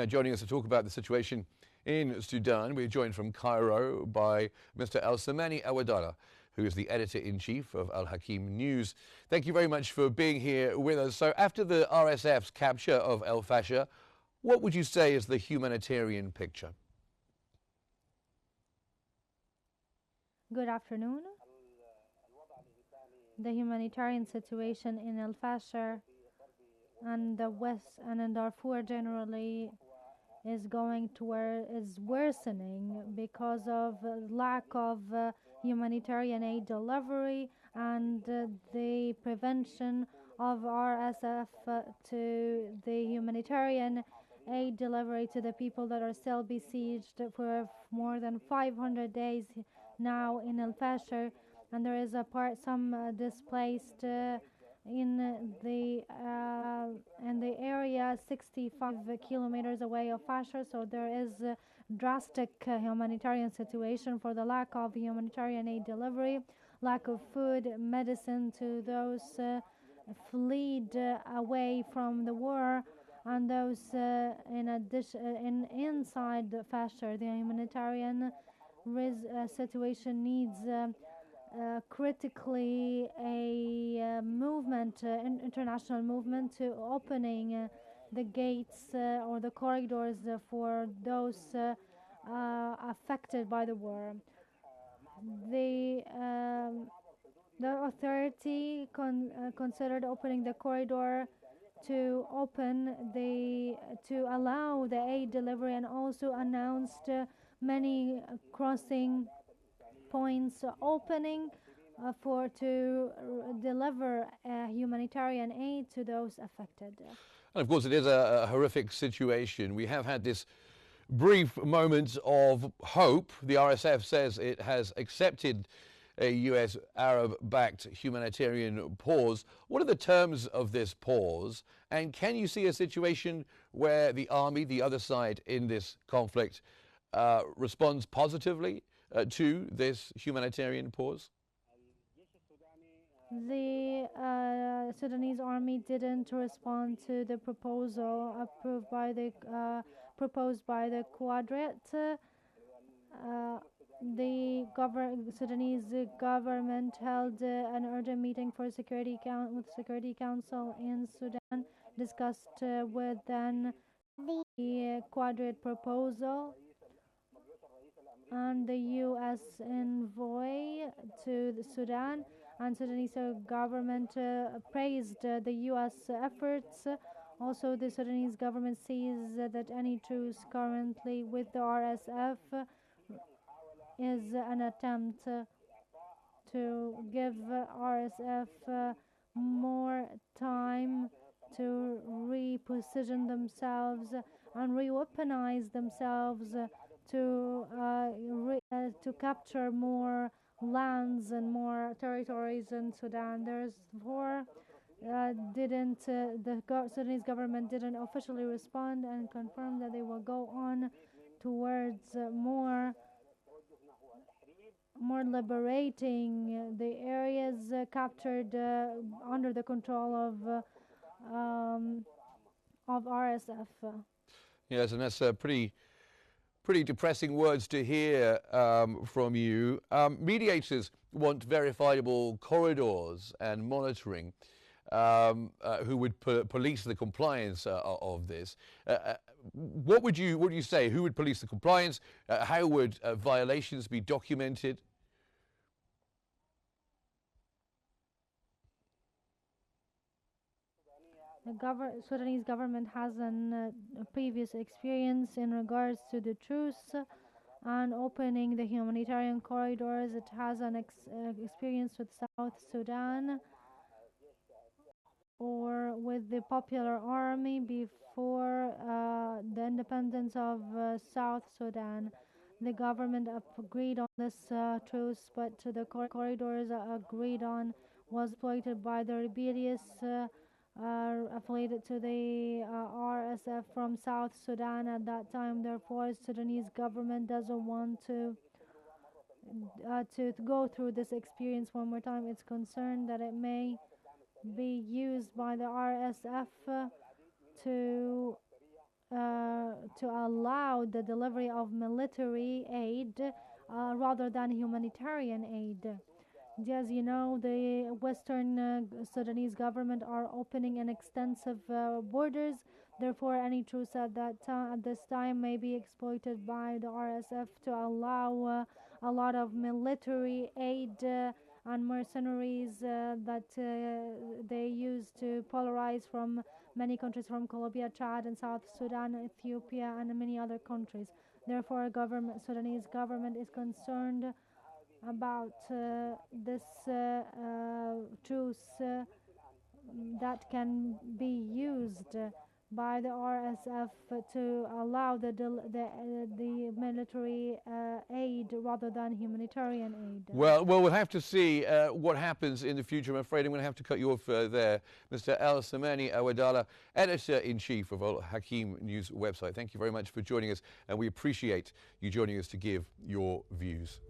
Joining us to talk about the situation in Sudan, we're joined from Cairo by Mr. Al-Samani Awadallah, who is the editor-in-chief of Al-Hakim News. Thank you very much for being here with us. So after the RSF's capture of El Fasher, what would you say is the humanitarian picture? Good afternoon. The humanitarian situation in El Fasher and the West and in Darfur generally is worsening because of lack of humanitarian aid delivery and the prevention of RSF to the humanitarian aid delivery to the people that are still besieged for more than 500 days now in El Fasher, and there is some displaced in the area 65 kilometers away of Fasher. So there is a drastic humanitarian situation for the lack of humanitarian aid delivery, lack of food, medicine to those fled away from the war, and those inside Fasher. The humanitarian situation needs critically a international movement to opening the gates or the corridors for those affected by the war. The authority considered opening the corridor to allow the aid delivery, and also announced many crossing points opening to deliver humanitarian aid to those affected. And of course, it is a horrific situation. We have had this brief moment of hope. The RSF says it has accepted a US Arab-backed humanitarian pause. What are the terms of this pause? And can you see a situation where the army, the other side in this conflict, responds positively to this humanitarian pause? The Sudanese army didn't respond to the proposal proposed by the Quadrate. The Sudanese government held an urgent meeting with Security Council in Sudan, discussed with then the Quadrate proposal, and the U.S. envoy to the Sudan and Sudanese government praised the U.S. efforts. Also, the Sudanese government sees that any truce currently with the RSF is an attempt to give RSF more time to reposition themselves and re-weaponize themselves to capture more lands and more territories in Sudan. Therefore, the Sudanese government didn't officially respond and confirm that they will go on towards more liberating the areas captured under the control of RSF. Yes, and that's pretty depressing words to hear from you. Mediators want verifiable corridors and monitoring, who would police the compliance of this. What would you say? Who would police the compliance? How would violations be documented? The Sudanese government has a previous experience in regards to the truce and opening the humanitarian corridors. It has an experience with South Sudan or with the Popular Army before the independence of South Sudan. The government agreed on this truce, but the corridors agreed on was exploited by the rebellious affiliated to the RSF from South Sudan at that time. Therefore, Sudanese government doesn't want to go through this experience one more time. It's concerned that it may be used by the RSF to to allow the delivery of military aid rather than humanitarian aid. As you know, the Western Sudanese government are opening an extensive borders. Therefore, any truce at this time may be exploited by the RSF to allow a lot of military aid and mercenaries that they use to polarize from many countries, from Colombia, Chad, and South Sudan, Ethiopia, and many other countries. Therefore, Sudanese government is concerned about this truce that can be used by the RSF to allow the military aid rather than humanitarian aid. Well, we'll have to see what happens in the future. I'm afraid I'm going to have to cut you off there. Mr. Al-Samani Awadallah, Editor-in-Chief of Al-Hakim News website. Thank you very much for joining us, and we appreciate you joining us to give your views.